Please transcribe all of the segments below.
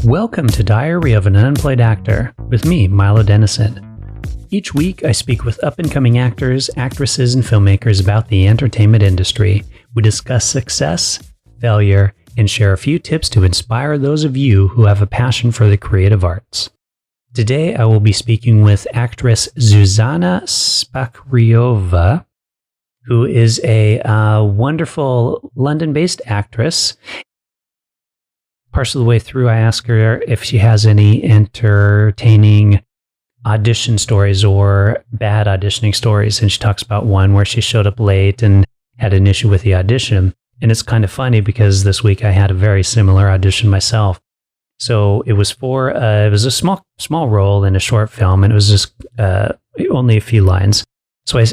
Welcome to Diary of an Unemployed Actor with me, Milo Dennison. Each week, I speak with up-and-coming actors, actresses, and filmmakers about the entertainment industry. We discuss success, failure, and share a few tips to inspire those of you who have a passion for the creative arts. Today, I will be speaking with actress Zuzana Spacirova, who is a wonderful London-based actress. Partial of the way through, I ask her if she has any entertaining audition stories or bad auditioning stories, and she talks about one where she showed up late and had an issue with the audition. And it's kind of funny because this week I had a very similar audition myself. So it was a small role in a short film, and it was just only a few lines. So I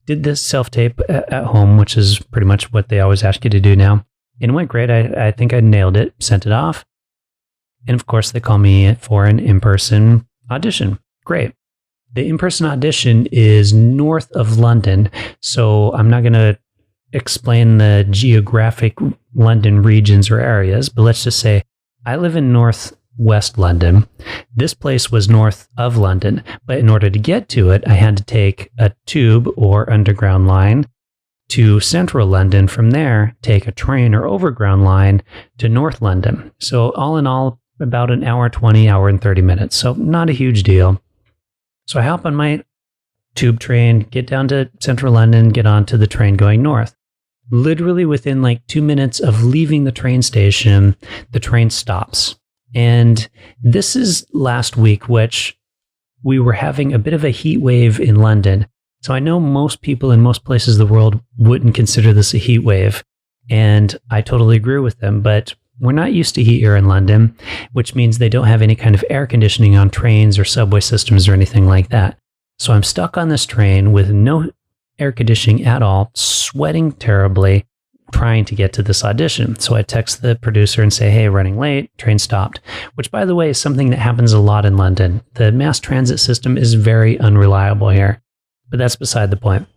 did this self-tape at home, which is pretty much what they always ask you to do now. And it went great. I think I nailed it, sent it off. And of course, they call me for an in-person audition. Great. The in-person audition is north of London, so I'm not going to explain the geographic London regions or areas, but let's just say I live in northwest London. This place was north of London, but in order to get to it, I had to take a tube or underground line to central London. From there, take a train or overground line to North London. So all in all, about an hour 20, hour and 30 minutes. So not a huge deal. So I hop on my tube train, get down to central London, get onto the train going north. Literally within like 2 minutes of leaving the train station, the train stops. And this is last week, which we were having a bit of a heat wave in London. So I know most people in most places of the world wouldn't consider this a heat wave, and I totally agree with them, but we're not used to heat here in London, which means they don't have any kind of air conditioning on trains or subway systems or anything like that. So I'm stuck on this train with no air conditioning at all, sweating terribly, trying to get to this audition. So I text the producer and say, hey, running late, train stopped, which by the way is something that happens a lot in London. The mass transit system is very unreliable here. But that's beside the point.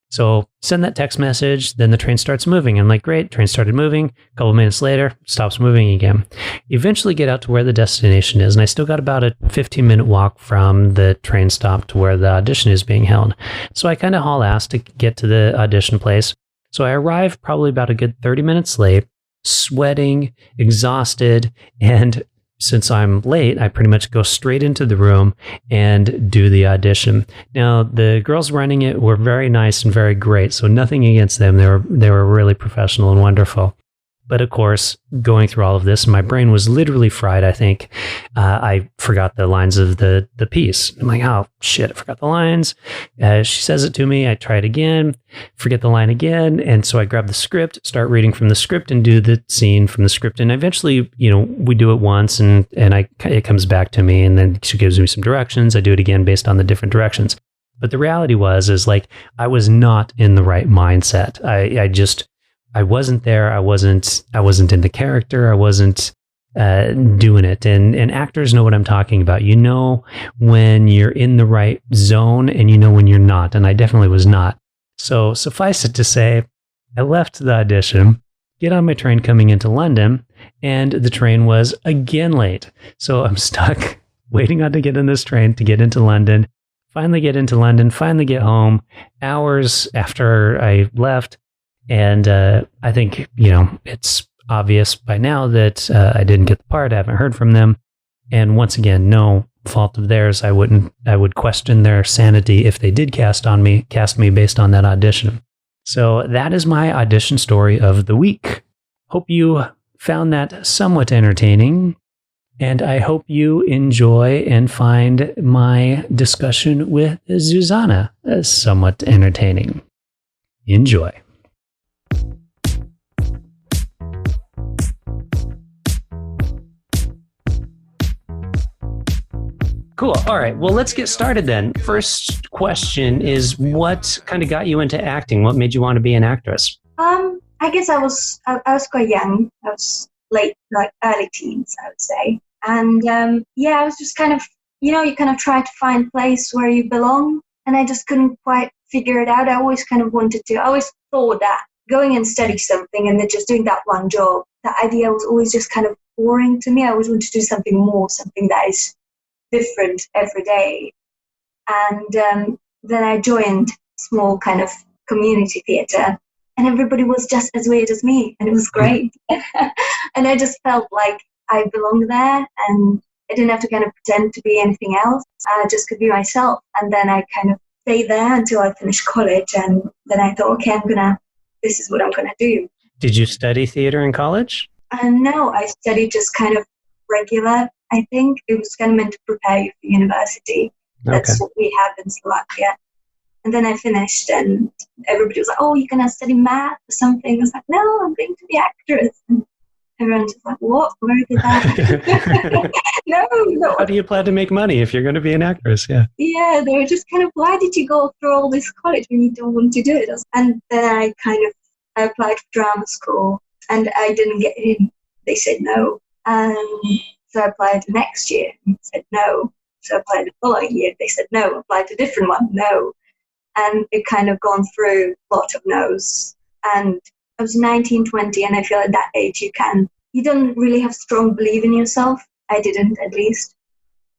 So send that text message, then the train starts moving. I'm like, great, train started moving. A couple minutes later, stops moving again. Eventually get out to where the destination is, and I still got about a 15-minute walk from the train stop to where the audition is being held. So I kind of haul ass to get to the audition place. So I arrive probably about a good 30 minutes late, sweating, exhausted, and since I'm late, I pretty much go straight into the room and do the audition. Now, the girls running it were very nice and very great, so nothing against them. They were really professional and wonderful. But of course, going through all of this, my brain was literally fried. I think I forgot the lines of the piece. I'm like, oh, shit, I forgot the lines. She says it to me. I try it again, forget the line again. And so I grab the script, start reading from the script and do the scene from the script. And eventually, we do it once and it comes back to me. And then she gives me some directions. I do it again based on the different directions. But the reality is like, I was not in the right mindset. I wasn't there. I wasn't in the character. I wasn't doing it. And actors know what I'm talking about. You know when you're in the right zone and you know when you're not. And I definitely was not. So suffice it to say, I left the audition, get on my train coming into London, and the train was again late. So I'm stuck waiting on to get in this train to get into London. Finally get into London, finally get home, hours after I left. And I think, it's obvious by now that I didn't get the part. I haven't heard from them. And once again, no fault of theirs. I would question their sanity if they did cast me based on that audition. So that is my audition story of the week. Hope you found that somewhat entertaining. And I hope you enjoy and find my discussion with Zuzana somewhat entertaining. Enjoy. Cool. All right. Well, let's get started then. First question is, what kind of got you into acting? What made you want to be an actress? I guess I was quite young. I was late, like early teens, I would say. And I was just kind of, you kind of try to find a place where you belong. And I just couldn't quite figure it out. I always kind of I always thought that going and study something and then just doing that one job, that idea was always just kind of boring to me. I always want to do something more, something that is different every day. And then I joined small kind of community theatre, and everybody was just as weird as me, and it was great. And I just felt like I belonged there, and I didn't have to kind of pretend to be anything else. I just could be myself. And then I kind of stayed there until I finished college, and then I thought, okay, this is what I'm gonna do. Did you study theater in college? No, I studied just kind of regular. I think it was kind of meant to prepare you for university. That's what we have in Slovakia. And then I finished, and everybody was like, oh, you're going to study math or something. I was like, no, I'm going to be actress. And everyone's just like, what? Where did that? No. How do you plan to make money if you're going to be an actress? Yeah. Yeah, they were just kind of, why did you go through all this college when you don't want to do it? And then I applied for drama school, and I didn't get in. They said no. So I applied the next year and said no. So I applied the following year. They said no. Applied to a different one. No. And it kind of gone through a lot of no's. And I was 19, 20, and I feel at that age you don't really have strong belief in yourself. I didn't, at least.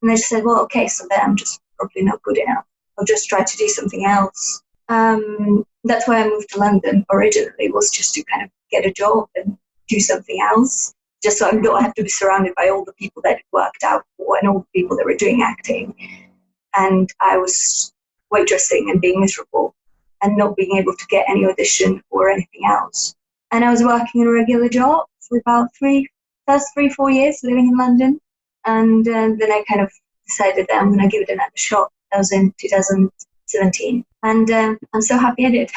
And I just said, well, okay, so then I'm just probably not good enough. I'll just try to do something else. That's why I moved to London originally, was just to kind of get a job and do something else, just so I don't have to be surrounded by all the people that it worked out for and all the people that were doing acting. And I was waitressing and being miserable and not being able to get any audition or anything else. And I was working in a regular job for about 3-4 years living in London. And then I kind of decided that I'm going to give it another shot. That was in 2017. And I'm so happy I did.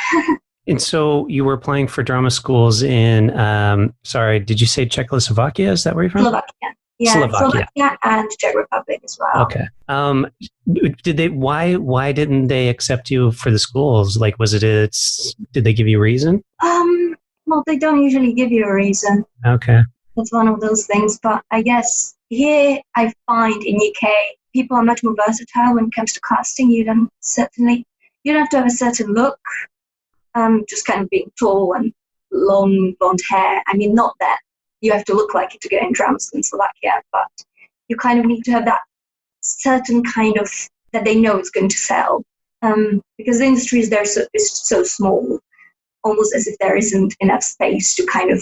And so you were applying for drama schools in, did you say Czechoslovakia? Is that where you're from? Slovakia. Yeah, Slovakia and Czech Republic as well. Okay. Why didn't they accept you for the schools? Like, did they give you a reason? Well, they don't usually give you a reason. Okay. It's one of those things. But I guess here I find in UK, people are much more versatile when it comes to casting. You don't have to have a certain look. Just kind of being tall and long blonde hair. I mean, not that you have to look like it to get in drama school in Slovakia, but you kind of need to have that certain kind of, that they know it's going to sell. Because the industry is so small, almost as if there isn't enough space to kind of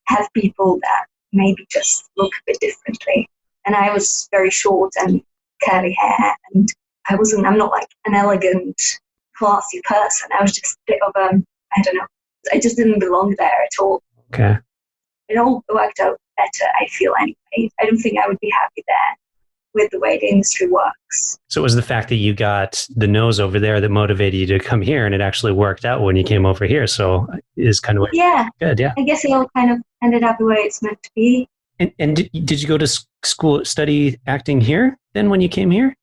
have people that maybe just look a bit differently. And I was very short and curly hair, and I'm not like an elegant, classy person. I was just a bit of I don't know. I just didn't belong there at all. Okay. It all worked out better, I feel, anyway. I don't think I would be happy there with the way the industry works. So it was the fact that you got the nose over there that motivated you to come here, and it actually worked out when you came over here. So is kind of good. Yeah. I guess it all kind of ended up the way it's meant to be. And did you go to school, study acting here then when you came here?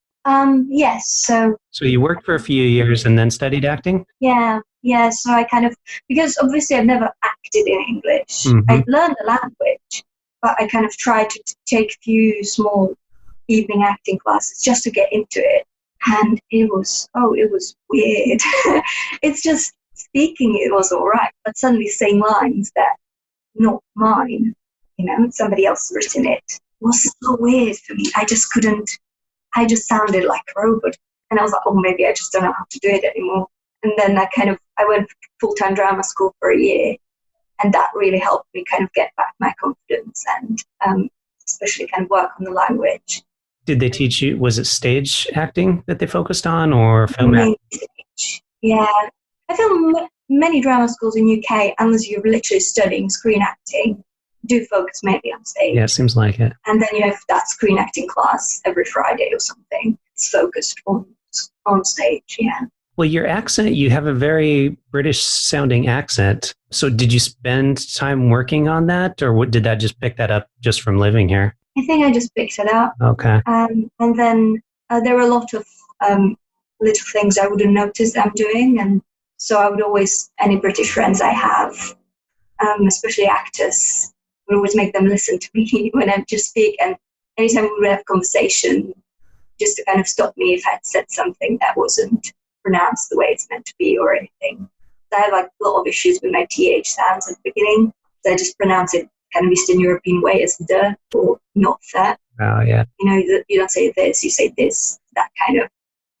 Yes. So you worked for a few years and then studied acting? Yeah. So I kind of, because obviously I've never acted in English. Mm-hmm. I learned the language, but I kind of tried to take a few small evening acting classes just to get into it. And it was weird. It's just speaking, it was all right, but suddenly saying lines that not mine, somebody else written it, was so weird for me. I just sounded like a robot. And I was like, oh, maybe I just don't know how to do it anymore. And then I went full-time drama school for a year, and that really helped me kind of get back my confidence and especially kind of work on the language. Did they teach you, was it stage acting that they focused on, or film acting? Yeah. I feel many drama schools in UK, unless you're literally studying screen acting, do focus mainly on stage. Yeah, seems like it. And then you have that screen acting class every Friday or something. It's focused on stage, yeah. Well, your accent, you have a very British sounding accent. So did you spend time working on that, or did that just pick that up just from living here? I think I just picked it up. Okay. And then there were a lot of little things I wouldn't notice I'm doing. And so I would always, any British friends I have, especially actors, would always make them listen to me when I just speak. And anytime we would have conversation, just to kind of stop me if I'd said something that wasn't pronounced the way it's meant to be or anything. So I had a lot of issues with my TH sounds at the beginning. So I just pronounce it kind of Eastern European way as the or not that. Oh, yeah. You don't say this, you say this. That kind of,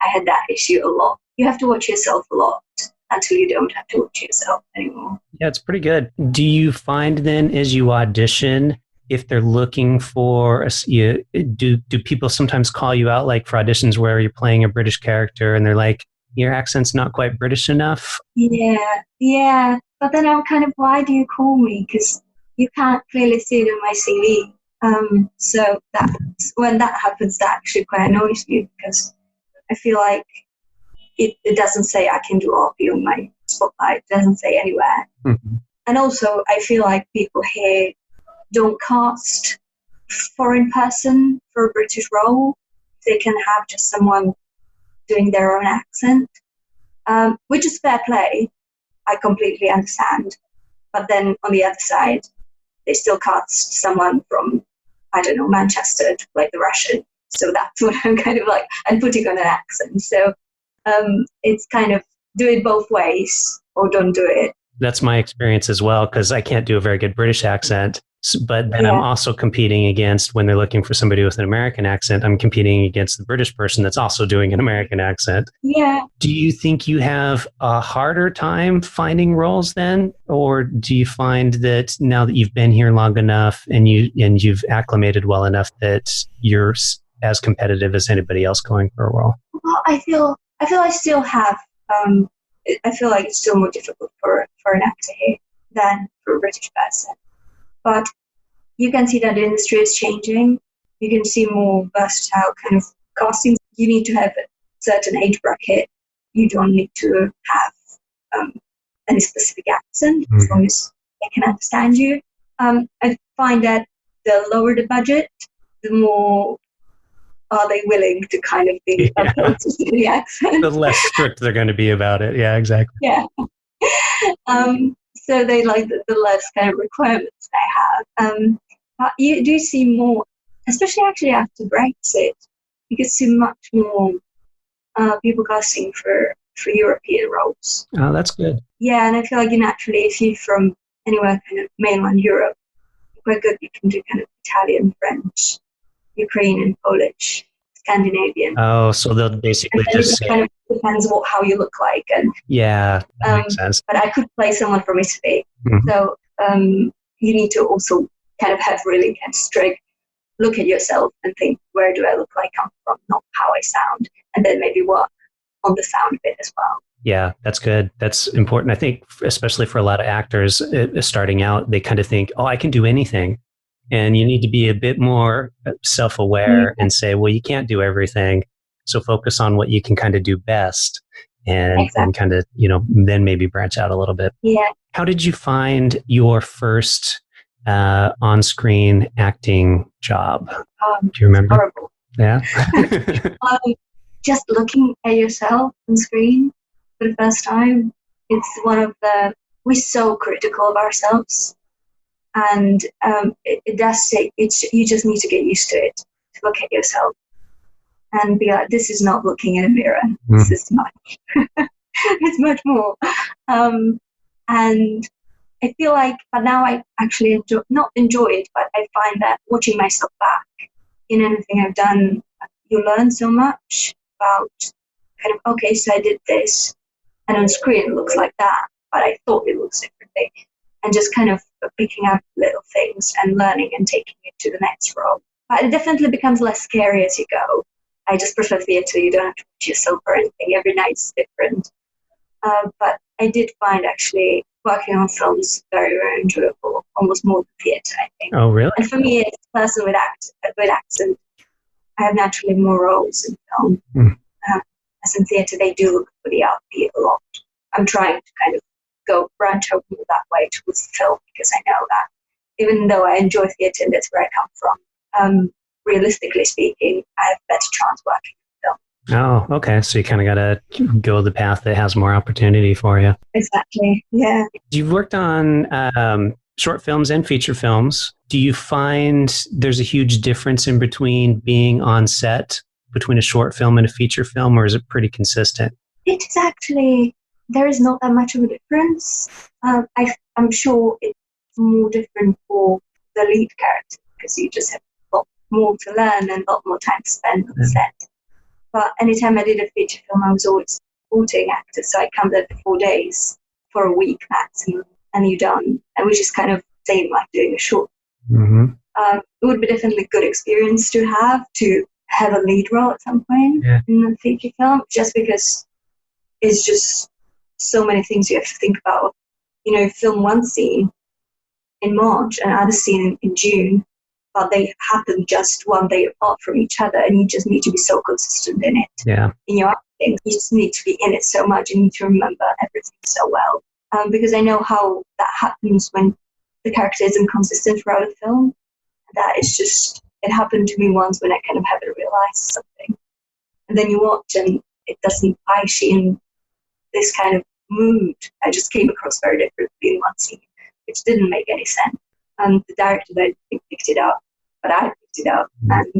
I had that issue a lot. You have to watch yourself a lot until you don't have to watch yourself anymore. Yeah, it's pretty good. Do you find then as you audition, if they're looking for, do people sometimes call you out like for auditions where you're playing a British character and they're like, your accent's not quite British enough? Yeah. But then I'm kind of, why do you call me? Because you can't clearly see it in my CV. So when that happens, that actually quite annoys me because I feel like it doesn't say I can do RP on my spotlight. It doesn't say anywhere. Mm-hmm. And also, I feel like people here don't cast foreign person for a British role. They can have just someone doing their own accent, which is fair play. I completely understand. But then on the other side, they still cast someone from, I don't know, Manchester to play the Russian. So that's what I'm kind of like, I'm putting on an accent. So it's kind of do it both ways or don't do it. That's my experience as well, because I can't do a very good British accent. But then I'm also competing against, when they're looking for somebody with an American accent, I'm competing against the British person that's also doing an American accent. Yeah. Do you think you have a harder time finding roles then? Or do you find that now that you've been here long enough and you've acclimated well enough that you're as competitive as anybody else going for a role? Well, I feel I still have, I feel like it's still more difficult for an actor here than for a British person. But you can see that the industry is changing. You can see more versatile kind of castings. You need to have a certain age bracket. You don't need to have any specific accent as long as they can understand you. I find that the lower the budget, the more are they willing to kind of think about the accent. The less strict they're going to be about it. Yeah, exactly. Yeah. So they like the less kind of requirements they have. But you do see more, especially actually after Brexit, you can see much more people casting for European roles. Oh, that's good. Yeah, and I feel like naturally, if you're from anywhere kind of mainland Europe, you're quite good. You can do kind of Italian, French, Ukrainian, Polish, Scandinavian. Oh, so they'll basically just say, kind of depends how you look like, and yeah, that makes sense. But I could play someone from Italy, so you need to also kind of have really kind of strict look at yourself and think, where do I look like I'm from, not how I sound, and then maybe work on the sound bit as well. Yeah, that's good. That's important. I think, especially for a lot of actors starting out, they kind of think, oh, I can do anything. And you need to be a bit more self-aware and say, well, you can't do everything. So focus on what you can kind of do best and kind of, then maybe branch out a little bit. Yeah. How did you find your first on-screen acting job? Do you remember? Horrible. Yeah. Just looking at yourself on screen for the first time, it's we're so critical of ourselves. And it does take, you just need to get used to it, to look at yourself and be like, this is not looking in a mirror. This is much. It's much more. And I feel like, but now I actually not enjoy it, but I find that watching myself back in anything I've done, you learn so much about kind of, okay, so I did this, and on screen it looks like that, but I thought it looks differently. And just kind of picking up little things and learning and taking it to the next role. But it definitely becomes less scary as you go. I just prefer theatre. You don't have to watch yourself or anything. Every night's different. But I did find actually working on films very, very enjoyable, almost more than theatre, I think. Oh, really? And for me, as a person with accent, I have naturally more roles in film. As in theatre, they do look for the RP a lot. I'm trying to kind of branch out more that way towards film, because I know that even though I enjoy theatre and that's where I come from, realistically speaking, I have better chance working in film. Oh, okay. So you kind of got to go the path that has more opportunity for you. Exactly. Yeah. You've worked on short films and feature films. Do you find there's a huge difference in between being on set between a short film and a feature film, or is it pretty consistent? It is actually, there is not that much of a difference. I'm sure it's more different for the lead character because you just have a lot more to learn and a lot more time to spend on set. But anytime I did a feature film, I was always supporting actors. So I come there for 4 days, for a week maximum, and you're done. And which is kind of same like doing a short. Mm-hmm. It would be definitely a good experience to have a lead role at some point in a feature film, just because it's just so many things you have to think about. You know, film one scene in March and another scene in June, but they happen just one day apart from each other, and you just need to be so consistent in it. Yeah. In your acting, you just need to be in it so much. You need to remember everything so well. Because I know how that happens when the character is inconsistent throughout a film. That is just, it happened to me once when I kind of haven't realized something. And then you watch and it doesn't actually in this kind of mood. I just came across very differently in one scene, which didn't make any sense. And the director, I think, picked it up, but I picked it up. And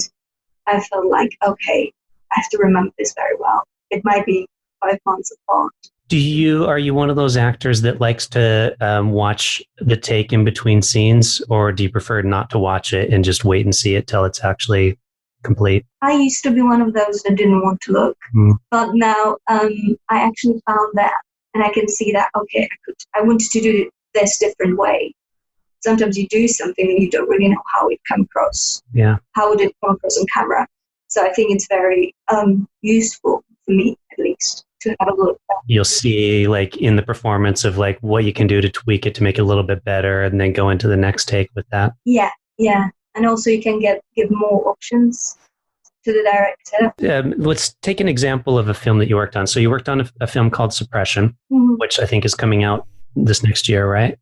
I felt like, okay, I have to remember this very well. It might be 5 months apart. Are you one of those actors that likes to watch the take in between scenes, or do you prefer not to watch it and just wait and see it till it's actually complete? I used to be one of those that didn't want to look, but now I actually found that, and I can see that, okay, I wanted to do it this different way. Sometimes you do something and you don't really know how it come across. Yeah. How would it come across on camera? So I think it's very useful for me, at least, to have a look. You'll see, like, in the performance of like what you can do to tweak it to make it a little bit better, and then go into the next take with that. Yeah. And also you can give more options to the director. Let's take an example of a film that you worked on. So you worked on a film called Suppression, which I think is coming out this next year, right?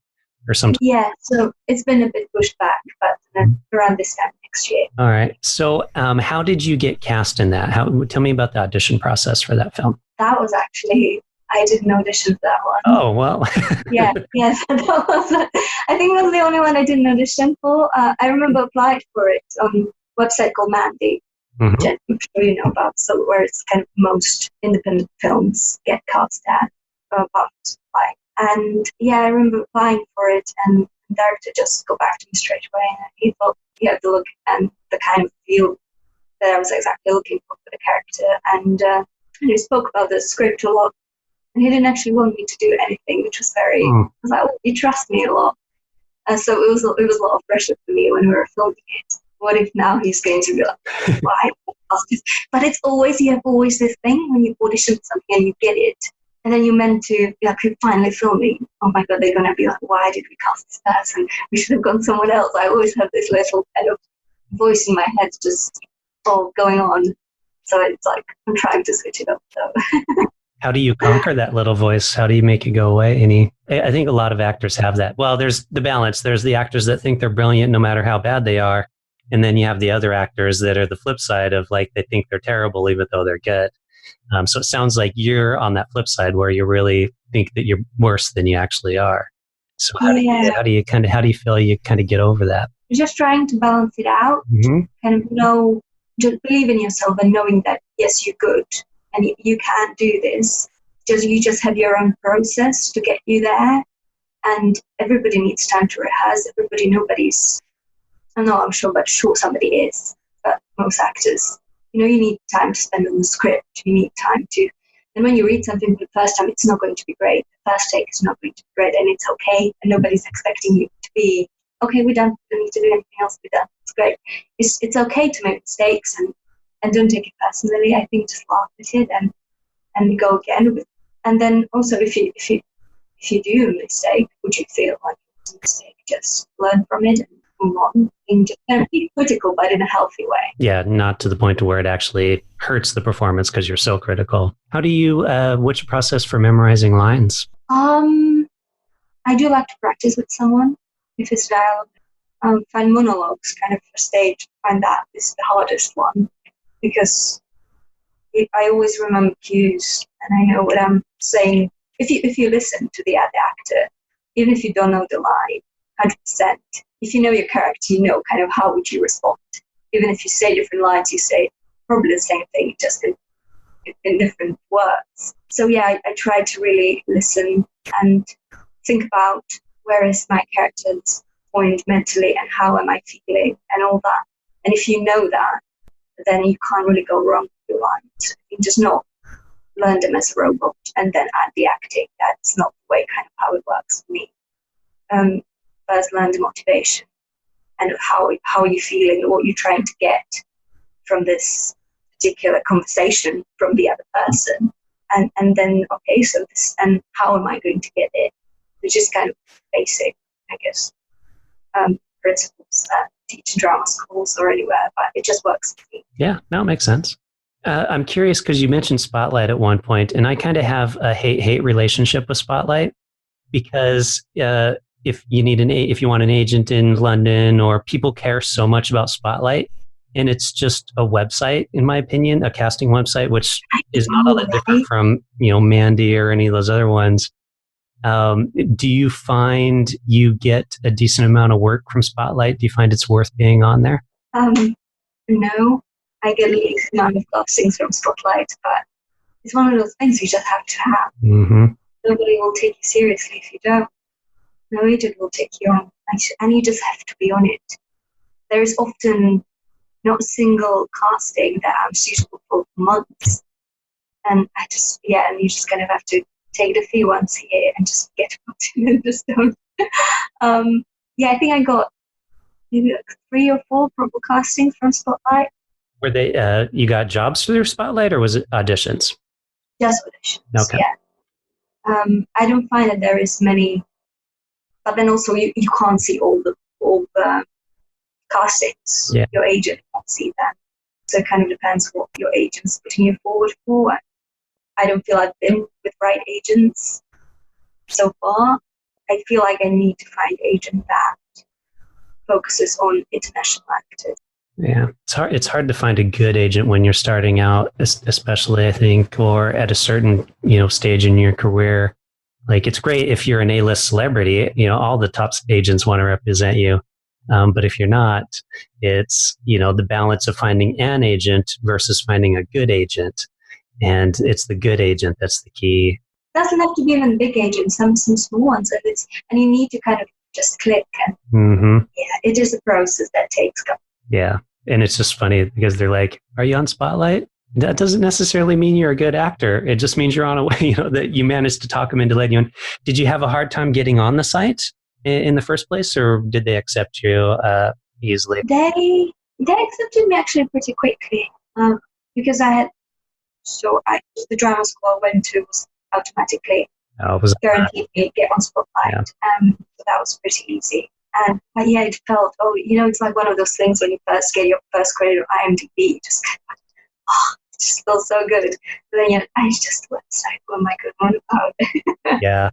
Or sometime. Yeah, so it's been a bit pushed back, but around this time next year. All right. So how did you get cast in that? Tell me about the audition process for that film. That was actually, I didn't audition for that one. Oh, well. Yes. That was, I think it was the only one I didn't audition for. I remember applied for it on a website called Mandy, which I'm sure you know about, so where it's kind of most independent films get cast at, about to apply. And yeah, I remember applying for it, and the director just got back to me straight away. And he thought he had the look and the kind of feel that I was exactly looking for the character. And he spoke about the script a lot. And he didn't actually want me to do anything, which was very, I was like, oh, you trust me a lot. So it was a lot of pressure for me when we were filming it. What if now he's going to be like, why? But it's always, you have always this thing when you audition for something and you get it. And then you're meant to be like, finally filming. Oh my God, they're going to be like, why did we cast this person? We should have gone someone else. I always have this little kind of voice in my head just all going on. So it's like, I'm trying to switch it up. So. How do you conquer that little voice? How do you make it go away? I think a lot of actors have that. Well, there's the balance. There's the actors that think they're brilliant no matter how bad they are. And then you have the other actors that are the flip side of like, they think they're terrible even though they're good. So it sounds like you're on that flip side where you really think that you're worse than you actually are. So how do you feel you kind of get over that? Just trying to balance it out, kind of just believe in yourself and knowing that, yes, you're good and you can do this. You just have your own process to get you there. And everybody needs time to rehearse. Nobody's, I know I'm sure, but sure somebody is, but most actors, you need time to spend on the script. You need time to, and when you read something for the first time, it's not going to be great. The first take is not going to be great, and it's okay. And nobody's expecting you to be, okay, we're done. We don't need to do anything else. We're done. It's great. It's okay to make mistakes and don't take it personally. I think just laugh at it and go again. And then also, if you do a mistake, would you feel like it's a mistake? Just learn from it and move on. And just be critical, but in a healthy way. Yeah, not to the point to where it actually hurts the performance because you're so critical. How do you, what's your process for memorizing lines? I do like to practice with someone. If it's dialogue, find monologues kind of for stage. Find that is the hardest one because I always remember cues and I know what I'm saying. If you listen to the actor, even if you don't know the line 100%, if you know your character, you know kind of how would you respond. Even if you say different lines, you say probably the same thing, just in different words. So yeah, I try to really listen and think about where is my character's point mentally and how am I feeling and all that. And if you know that, then you can't really go wrong with your lines. You just not learn them as a robot and then add the acting. That's not the way kind of how it works for me. First learn the motivation and how are you feeling, what you're trying to get from this particular conversation from the other person. And then, okay, so this, and how am I going to get it? Which is kind of basic, I guess, principles that teach in drama schools or anywhere, but it just works for me. Yeah, no, it makes sense. I'm curious because you mentioned Spotlight at one point, and I kind of have a hate-hate relationship with Spotlight because if you want an agent in London, or people care so much about Spotlight, and it's just a website, in my opinion, a casting website, which is not all that different from Mandy or any of those other ones. Do you find you get a decent amount of work from Spotlight? Do you find it's worth being on there? No, I get a least amount of castings from Spotlight, but it's one of those things you just have to have. Mm-hmm. Nobody will take you seriously if you don't. No agent will take you on, and you just have to be on it. There is often not a single casting that I'm suitable for months, and and you just kind of have to take the few ones here and just get on and just don't. I think I got maybe like 3 or 4 proper castings from Spotlight. Were they you got jobs through Spotlight, or was it auditions? Just auditions. Okay. Yeah. I don't find that there is many, but then also you can't see all the castings. Yeah. Your agent can't see them, so it kind of depends what your agent's putting you forward for. I don't feel I've been with right agents so far. I feel like I need to find an agent that focuses on international actors. Yeah, it's hard to find a good agent when you're starting out, especially I think, or at a certain stage in your career. Like, it's great if you're an A-list celebrity. All the top agents want to represent you. But if you're not, it's the balance of finding an agent versus finding a good agent, and it's the good agent that's the key. It doesn't have to be even big agents. Some small ones, and you need to kind of just click. And it is a process that takes. Yeah. And it's just funny because they're like, are you on Spotlight? That doesn't necessarily mean you're a good actor. It just means you're on a way, that you managed to talk them into letting you in. Did you have a hard time getting on the site in the first place, or did they accept you easily? They accepted me actually pretty quickly because the drama school I went to was automatically guaranteed me to get on Spotlight. Yeah. So that was pretty easy. But yeah, it felt, it's like one of those things when you first get your first credit on IMDb, just kind of it just feels so good. But then I just was like, oh my God, what about it? Yeah.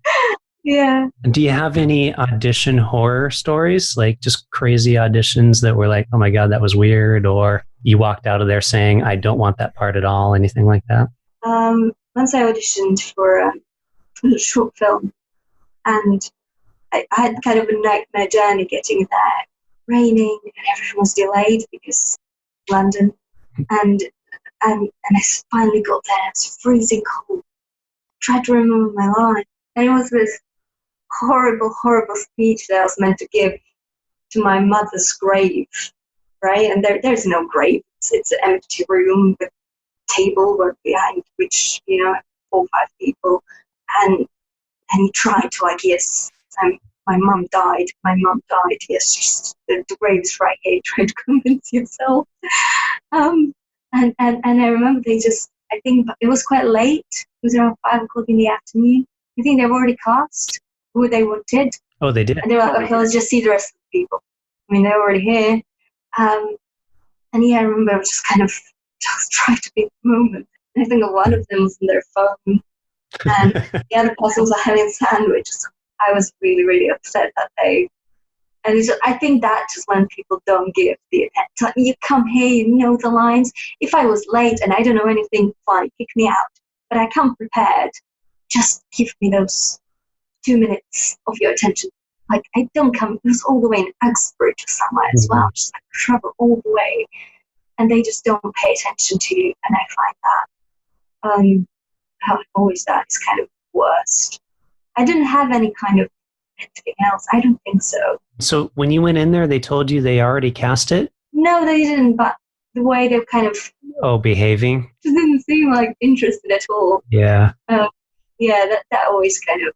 Yeah. Do you have any audition horror stories, like just crazy auditions that were like, oh my God, that was weird, or you walked out of there saying, I don't want that part at all, anything like that? Once I auditioned for a short film, and I had kind of a nightmare journey getting there, raining, and everything was delayed because London, and I finally got there. It's freezing cold. Tried to remember my line, and it was this horrible speech that I was meant to give to my mother's grave, right? And there's no grave. It's an empty room with a table behind which 4 or 5 people, and he tried to my mum died. Yes, the grave is right here. Try to convince yourself. And I remember I think it was quite late. It was around 5 o'clock in the afternoon. I think they've already cast who they wanted. Oh, they did. And they were like, okay, let's just see the rest of the people. I mean, they're already here. I remember I was just kind of just trying to be in the moment. And I think one of them was on their phone, and the other person was having sandwiches. I was really, really upset that day. And I think that's just when people don't give the attention. You come here, you know the lines. If I was late and I don't know anything, fine, kick me out. But I come prepared. Just give me those 2 minutes of your attention. Like, I don't come, it was all the way in Uxbridge or somewhere as well. Just like travel all the way. And they just don't pay attention to you. And I find that how always that is kind of worst. I didn't have any kind of anything else. I don't think so. So when you went in there, they told you they already cast it? No, they didn't, but the way they're kind of behaving. didn't seem like interested at all. Yeah. Yeah, that always kind of,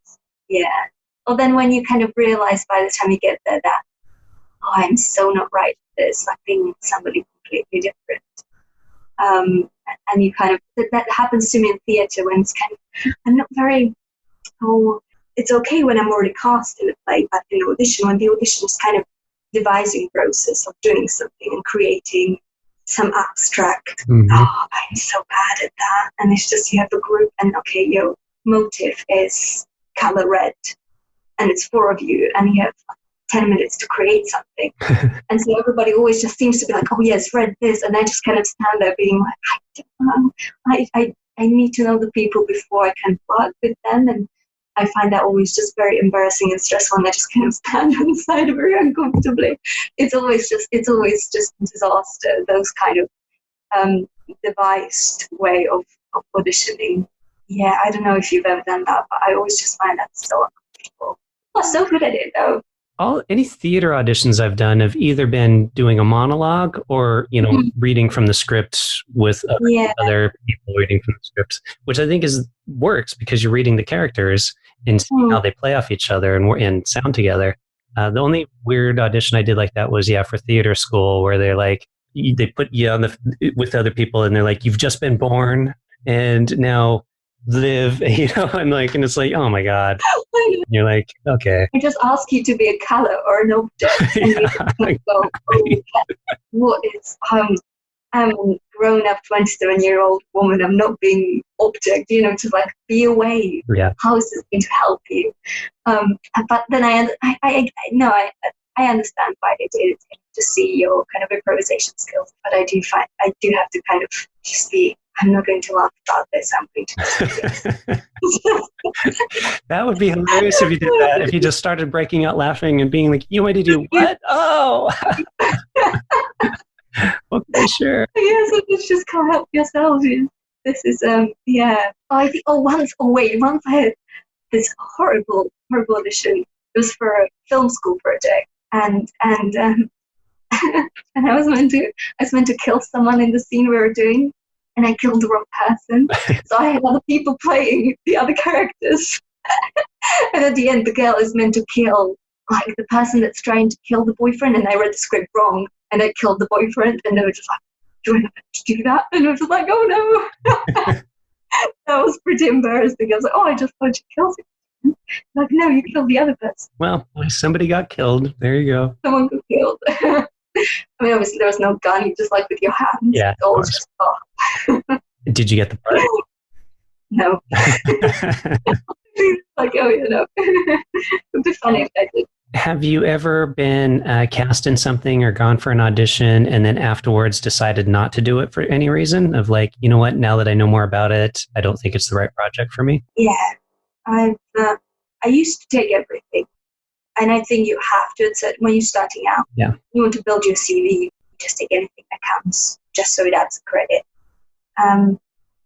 yeah. Well, then when you kind of realize by the time you get there that, oh, I'm so not right for this, like being somebody completely different. And you kind of, that happens to me in theatre when it's kind of, I'm not very, it's okay when I'm already cast in a play, but in audition, when the audition is kind of devising process of doing something and creating some abstract, I'm so bad at that. And it's just, you have a group and okay, your motive is color red and it's 4 of you and you have 10 minutes to create something. And so everybody always just seems to be like, oh yes, red this. And I just kind of stand there being like, I don't know. I need to know the people before I can work with them. And I find that always just very embarrassing and stressful, and I just kind of stand on the side very uncomfortably. It's always just disaster, those kind of devised way of auditioning. Yeah, I don't know if you've ever done that, but I always just find that so uncomfortable. I'm so good at it though. Any theater auditions I've done have either been doing a monologue or, reading from the script with other people reading from the scripts, which I think works because you're reading the characters and seeing how they play off each other and sound together. The only weird audition I did like that was, for theater school, where they're like, they put you on with other people and they're like, you've just been born and now live, and it's like, oh my God. And you're like, okay. I just ask you to be a color or an object. And you just go, oh, what is, I'm a grown-up 27-year-old woman. I'm not being object, just like be a wave. Yeah. How is this going to help you? But then I understand why they did it, to see your kind of improvisation skills. But I do have to kind of just be, I'm not going to laugh about this. I'm going to That would be hilarious if you did that. If you just started breaking out laughing and being like, you want to do what? Oh! Okay, sure. Yeah, so just can't help yourselves. This is, yeah. Once I had this horrible audition. It was for a film school project. And and I was meant to kill someone in the scene we were doing, and I killed the wrong person. So I had other people playing the other characters. And at the end, the girl is meant to kill the person that's trying to kill the boyfriend, and I read the script wrong, and I killed the boyfriend, and they were just like, do I have to do that? And I was just like, oh no. That was pretty embarrassing. I was like, oh, I just thought you killed him. Like, no, you killed the other person. Well, somebody got killed. There you go. Someone got killed. I mean, obviously there was no gun. You just with your hands. Yeah. Did you get the part? No. It'd be funny if I did. Have you ever been cast in something or gone for an audition and then afterwards decided not to do it for any reason? Of like, you know what, now that I know more about it, I don't think it's the right project for me? Yeah. I used to take everything. And I think you have to, when you're starting out. Yeah. You want to build your CV, you just take anything that comes, just so it adds credit.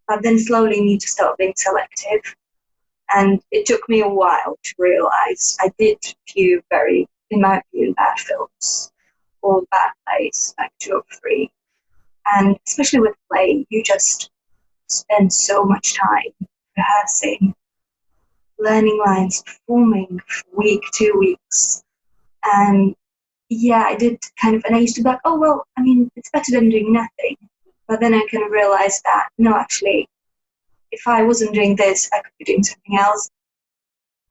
But then slowly you need to start being selective. And it took me a while to realize I did a few very, in my opinion, bad films or bad plays, like 2 or 3. And especially with play, you just spend so much time rehearsing, learning lines, performing for a week, 2 weeks. And yeah, I did kind of, and I used to be like, oh, well, I mean, it's better than doing nothing. But then I kind of realized that, no, actually, if I wasn't doing this, I could be doing something else.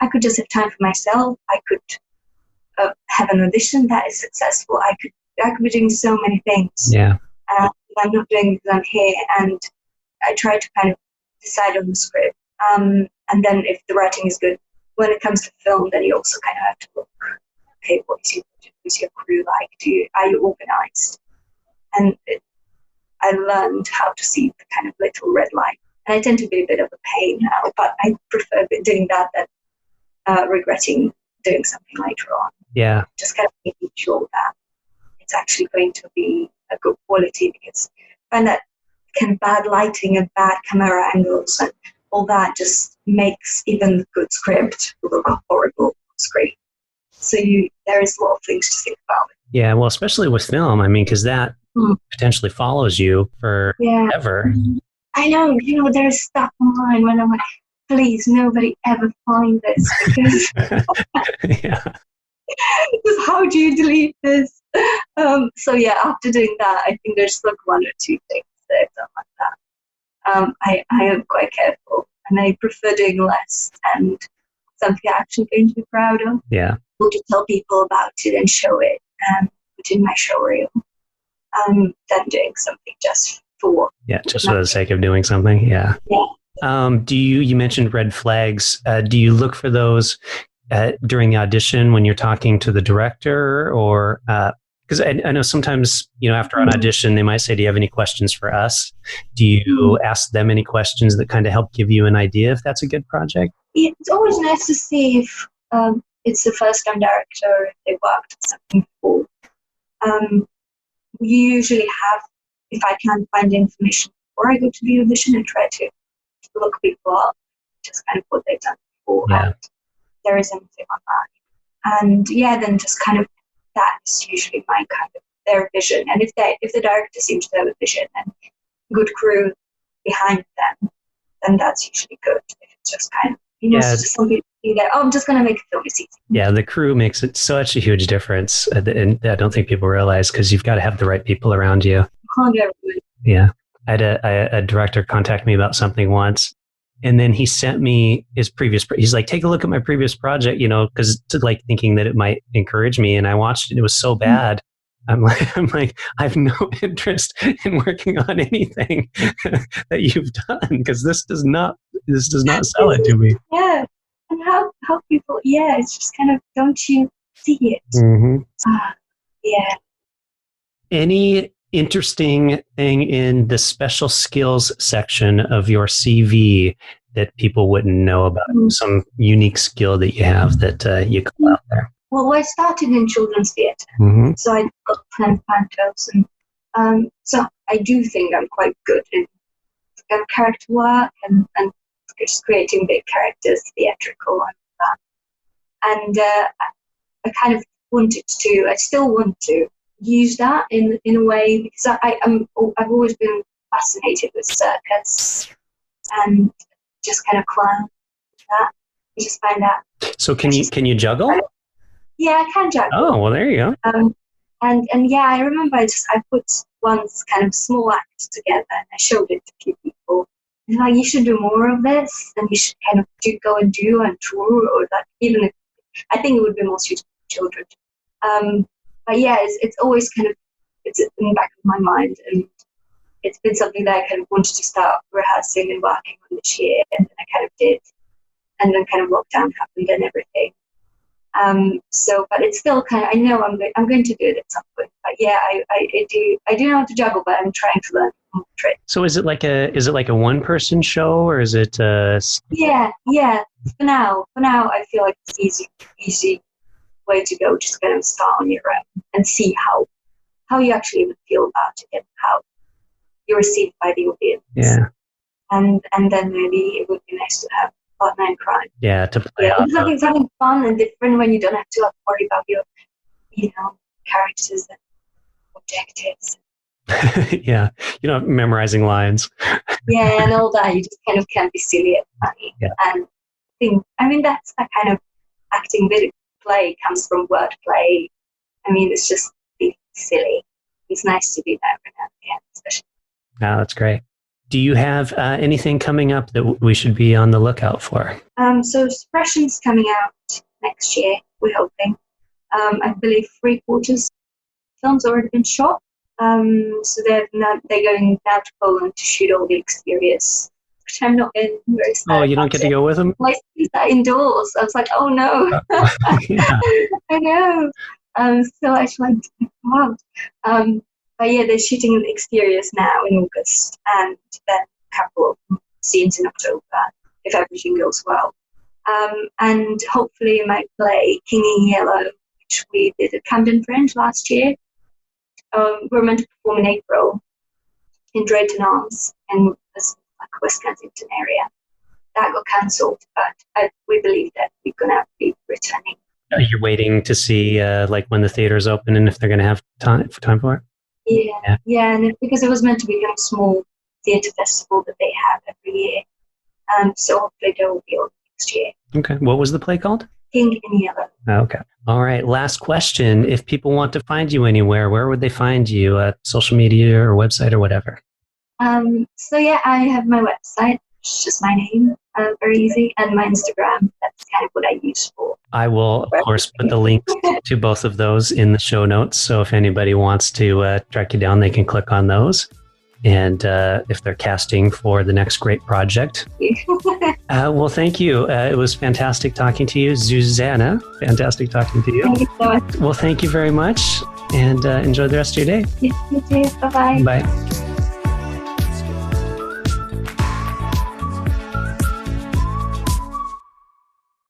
I could just have time for myself. I could have an audition that is successful. I could be doing so many things. Yeah. I'm not doing because I'm here. And I try to kind of decide on the script. And then if the writing is good, when it comes to film, then you also kind of have to look, okay, what's your crew like? Are you organized? And I learned how to see the kind of little red line. And I tend to be a bit of a pain now, but I prefer doing that than regretting doing something later on. Yeah. Just kind of making sure that it's actually going to be a good quality, because I find that kind of bad lighting and bad camera angles and all that just makes even the good script look horrible on screen. So there is a lot of things to think about. Yeah, well, especially with film, I mean, because that potentially follows you forever. I know, there's stuff online when I'm like, please, nobody ever find this, because Yeah. because how do you delete this? So yeah, after doing that, I think there's like one or two things that I've done like that. I am quite careful, and I prefer doing less and something I'm actually going to be proud of. Yeah. Or to tell people about it and show it, put in my show reel, than doing something just for. Yeah, just for the sake of doing something. Yeah. Yeah. You mentioned red flags. Do you look for those during the audition when you're talking to the director, or because I know sometimes, after an audition, they might say, do you have any questions for us? Do you ask them any questions that kind of help give you an idea if that's a good project? It's always nice to see if it's the first time director, if they worked on something before. We usually have, if I can find information before I go to the audition, and try to look people up, just kind of what they've done before. Yeah. And there is anything on that. And yeah, then just kind of that's usually my kind of their vision. And if the director seems to have a vision and good crew behind them, then that's usually good. If it's just kind of just somebody to be there, I'm just going to make a film this easy. Yeah, the crew makes it such a huge difference, and I don't think people realize, because you've got to have the right people around you. Yeah, I had a director contact me about something once, and then he sent me his previous. He's like, take a look at my previous project, because like thinking that it might encourage me, and I watched it. It was so bad. I'm like, I have no interest in working on anything that you've done, because this does not sell it to me. Yeah, and how people, it's just kind of, don't you see it? Mm-hmm. Yeah. Any interesting thing in the special skills section of your CV that people wouldn't know about? Some unique skill that you have that you call out there? Well, I started in children's theatre, so I got plenty of pantos, and so I do think I'm quite good in character work and just creating big characters, theatrical and that. And I kind of I still want to use that in a way, because I've always been fascinated with circus and just kind of clown that. You just find that. So can you juggle? Yeah, I can juggle. Oh, well, there you go. And yeah, I remember I put one kind of small act together, and I showed it to a few people. And like, you should do more of this, and you should kind of go and do and tour, or like, even if, I think it would be more suitable for children. But yeah, it's always kind of, it's in the back of my mind, and it's been something that I kind of wanted to start rehearsing and working on this year, and then I kind of did, and then kind of lockdown happened and everything. But it's still kind of, I know I'm going to do it at some point. But yeah, I do know how to juggle, but I'm trying to learn more tricks. So is it like a one person show, or is it? Yeah. For now, I feel like it's easy way to go. Just kind of start on your own and see how you actually would feel about it and how you're received by the audience. Yeah. And then maybe it would be nice to have partner in crime. Yeah, to play out. Something fun and different when you don't have to worry about your, characters and objectives. Yeah, you're not memorizing lines. Yeah, and all that. You just kind of can be silly and funny. Yeah. And that's that kind of acting bit of play comes from wordplay. It's just being silly. It's nice to do that every now and again, especially. Oh, that's great. Do you have anything coming up that we should be on the lookout for? So Suppression's coming out next year, we're hoping. I believe 3/4 film's already been shot. So they're going now to Poland to shoot all the exteriors, which I'm not in. Very sad. Oh, you don't get to go with them? My scenes are indoors. I was like, oh no. Yeah. I know. So I should wow. But yeah, they're shooting the exteriors now in August, and then a couple of scenes in October, if everything goes well. And hopefully my play, King in Yellow, which we did at Camden Fringe last year, we're meant to perform in April in Drayton Arms in the West Kensington area. That got cancelled, but we believe that we're going to be returning You're waiting to see like when the theaters open and if they're going to have time for it? Yeah, and because it was meant to be kind of small theatre festival that they have every year. So hopefully there will be open next year. Okay. What was the play called? King in Yellow. Okay. All right. Last question. If people want to find you anywhere, where would they find you? Social media or website or whatever? So yeah, I have my website, which is just my name, very easy, and my Instagram. That's kind of what I use for. I will, of course, put the links to both of those in the show notes. So if anybody wants to track you down, they can click on those. And if they're casting for the next great project. Well, thank you. It was fantastic talking to you, Zuzana. Fantastic talking to you. Thank you so much. Well, thank you very much. And enjoy the rest of your day. You too. Bye-bye. Bye.